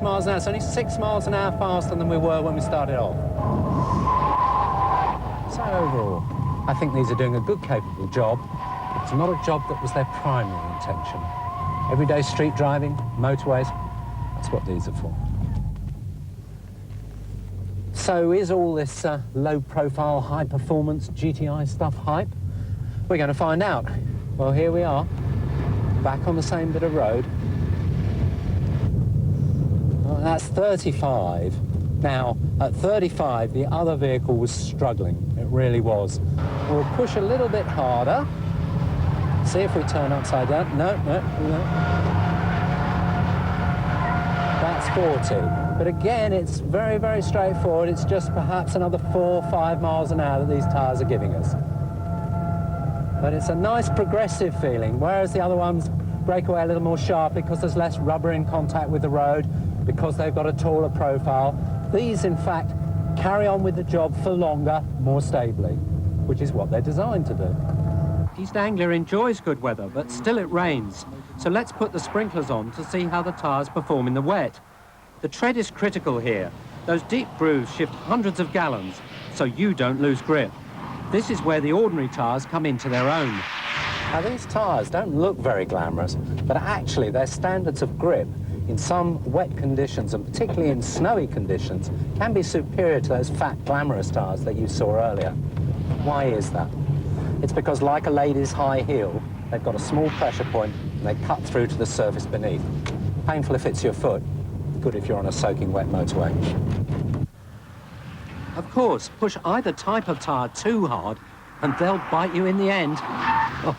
miles an hour. It's only 6 miles an hour faster than we were when we started off. So overall, I think these are doing a good, capable job. It's not a job that was their primary intention. Everyday street driving, motorways, that's what these are for. So is all this low-profile, high-performance GTI stuff hype? We're going to find out. Well, here we are, back on the same bit of road. Well, that's 35. Now, at 35, the other vehicle was struggling. It really was. We'll push a little bit harder. See if we turn upside down. No. That's 40. But again, it's very, very straightforward. It's just perhaps another 4 or 5 miles an hour that these tyres are giving us. But it's a nice progressive feeling, whereas the other ones break away a little more sharp because there's less rubber in contact with the road, because they've got a taller profile. These, in fact, carry on with the job for longer, more stably, which is what they're designed to do. East Anglia enjoys good weather, but still it rains. So let's put the sprinklers on to see how the tyres perform in the wet. The tread is critical here. Those deep grooves shift hundreds of gallons, so you don't lose grip. This is where the ordinary tyres come into their own. Now, these tyres don't look very glamorous, but actually their standards of grip in some wet conditions, and particularly in snowy conditions, can be superior to those fat, glamorous tyres that you saw earlier. Why is that? It's because, like a lady's high heel, they've got a small pressure point and they cut through to the surface beneath. Painful if it's your foot, good if you're on a soaking wet motorway. Of course, push either type of tyre too hard and they'll bite you in the end. Oh.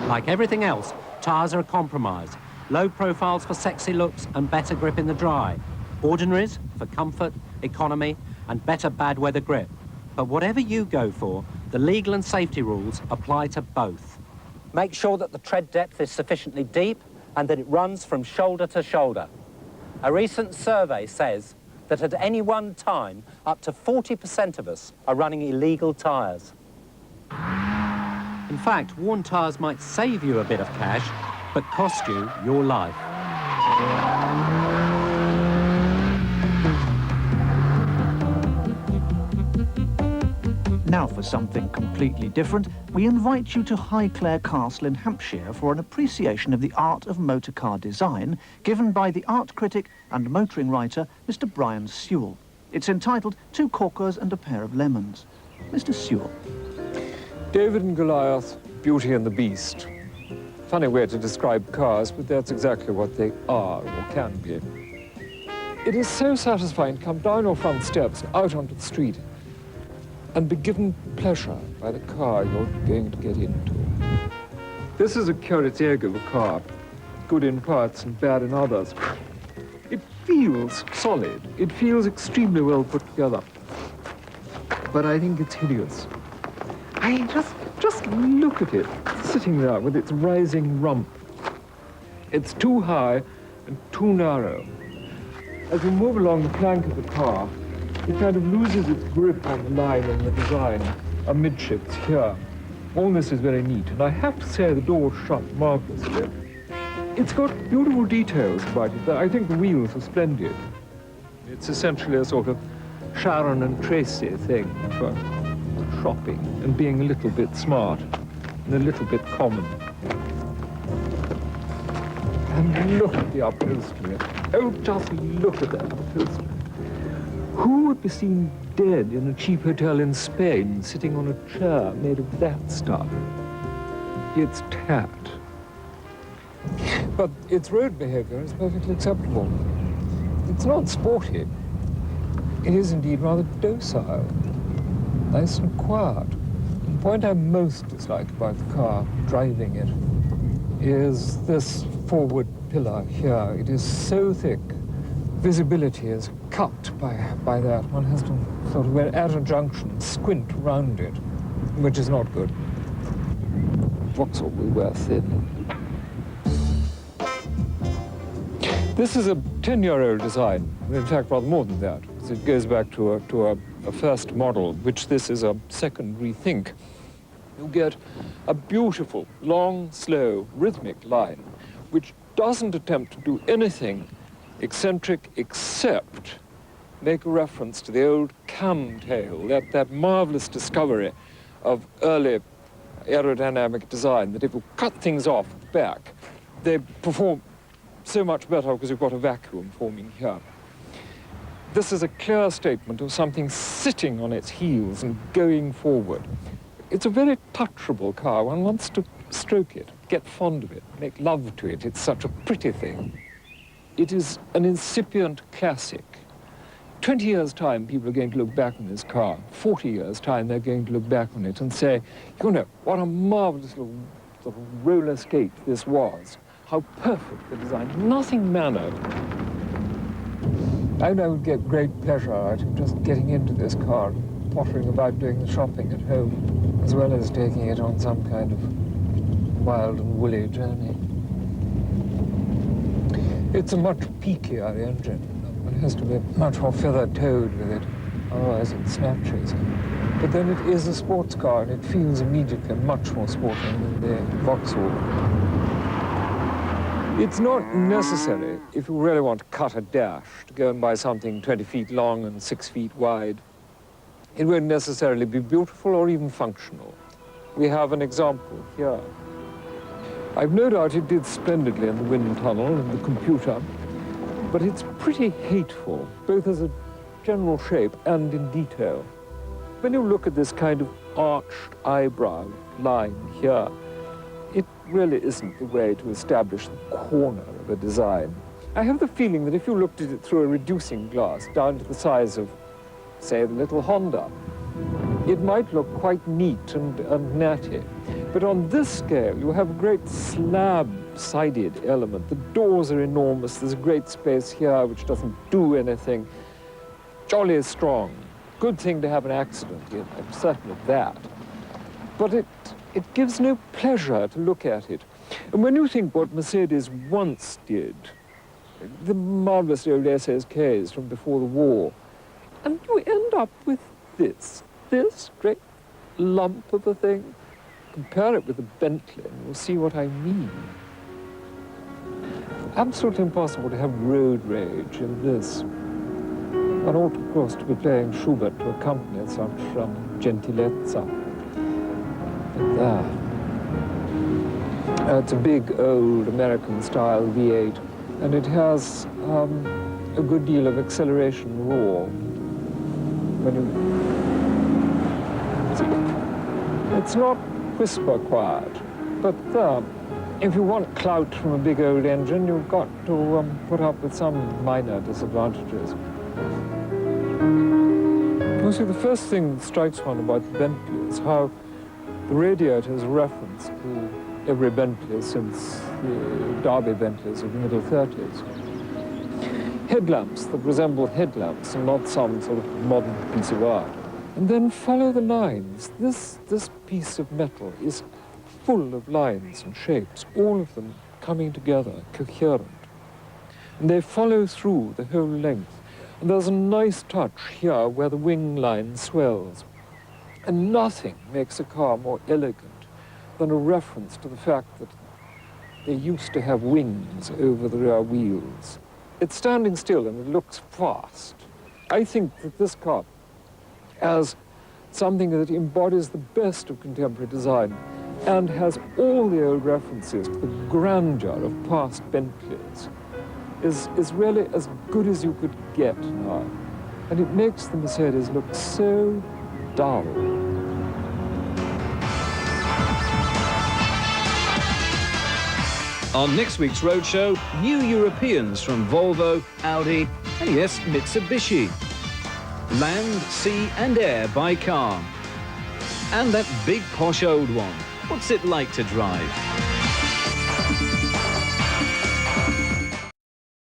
Like everything else, tyres are a compromise. Low profiles for sexy looks and better grip in the dry. Ordinaries for comfort, economy, and better bad weather grip. But whatever you go for, the legal and safety rules apply to both. Make sure that the tread depth is sufficiently deep and that it runs from shoulder to shoulder. A recent survey says that at any one time, up to 40% of us are running illegal tyres. In fact, worn tyres might save you a bit of cash, but cost you your life. Now for something completely different, we invite you to Highclere Castle in Hampshire for an appreciation of the art of motor car design given by the art critic and motoring writer, Mr. Brian Sewell. It's entitled Two Corkers and a Pair of Lemons. Mr. Sewell. David and Goliath, Beauty and the Beast. Funny way to describe cars, but that's exactly what they are or can be. It is so satisfying to come down your front steps and out onto the street and be given pleasure by the car you're going to get into. This is a Koenigsegg car, good in parts and bad in others. It feels solid. It feels extremely well put together. But I think it's hideous. I mean, just look at it, sitting there with its rising rump. It's too high and too narrow. As you move along the flank of the car, it kind of loses its grip on the line and the design amidships here. All this is very neat, and I have to say the doors shut marvelously. It's got beautiful details about it. I think the wheels are splendid. It's essentially a sort of Sharon and Tracy thing for shopping and being a little bit smart and a little bit common. And look at the upholstery. Oh, just look at that upholstery. Who would be seen dead in a cheap hotel in Spain, sitting on a chair made of that stuff? It's tat. But its road behavior is perfectly acceptable. It's not sporty. It is indeed rather docile, nice and quiet. The point I most dislike about the car, driving it, is this forward pillar here. It is so thick. Visibility is cut by that. One has to sort of, at a junction, squint around it, which is not good. Vauxhall we wear thin. This is a 10-year-old design. In fact, rather more than that, because it goes back to a first model, which this is a second rethink. you get a beautiful, long, slow, rhythmic line, which doesn't attempt to do anything eccentric except make a reference to the old camtail, that marvelous discovery of early aerodynamic design, that if you cut things off at the back, they perform so much better because you've got a vacuum forming here. This is a clear statement of something sitting on its heels and going forward. It's a very touchable car. One wants to stroke it, get fond of it, make love to it. It's such a pretty thing. It is an incipient classic. 20 years' time, people are going to look back on this car. 40 years' time, they're going to look back on it and say, you know, what a marvelous little sort of roller skate this was. How perfect the design. Nothing mannered. I would get great pleasure out of just getting into this car, pottering about doing the shopping at home, as well as taking it on some kind of wild and woolly journey. It's a much peakier engine. It has to be much more feather-toed with it, otherwise it snatches. But then it is a sports car, and it feels immediately much more sporting than the Vauxhall. It's not necessary, if you really want to cut a dash, to go and buy something 20 feet long and 6 feet wide. It won't necessarily be beautiful or even functional. We have an example here. I've no doubt it did splendidly in the wind tunnel and the computer, but it's pretty hateful, both as a general shape and in detail. When you look at this kind of arched eyebrow line here, it really isn't the way to establish the corner of a design. I have the feeling that if you looked at it through a reducing glass down to the size of, say, the little Honda, it might look quite neat and natty. But on this scale, you have a great slab-sided element. The doors are enormous. There's a great space here which doesn't do anything. Jolly strong. Good thing to have an accident in, I'm certain of that. But it gives no pleasure to look at it. And when you think what Mercedes once did, the marvelous old SSKs from before the war, and you end up with this great lump of a thing. Compare it with the Bentley and you'll see what I mean. Absolutely impossible to have road rage in this. One ought, of course, to be playing Schubert to accompany such gentilezza. But there. It's a big, old American-style V8, and it has a good deal of acceleration roar. When it's not whisper quiet, but if you want clout from a big old engine, you've got to put up with some minor disadvantages. You see, the first thing that strikes one about the Bentley is how the radiator is a reference to every Bentley since the Derby Bentleys of the middle 30s. Headlamps that resemble headlamps and not some sort of modern piece of art. And then follow the lines. This piece of metal is full of lines and shapes, all of them coming together, coherent. And they follow through the whole length. And there's a nice touch here where the wing line swells. And nothing makes a car more elegant than a reference to the fact that they used to have wings over the rear wheels. It's standing still and it looks fast. I think that this car has something that embodies the best of contemporary design and has all the old references to the grandeur of past Bentleys, is really as good as you could get now. And it makes the Mercedes look so dull. On next week's Roadshow, new Europeans from Volvo, Audi, and yes, Mitsubishi. Land, sea and air by car. And that big posh old one. What's it like to drive?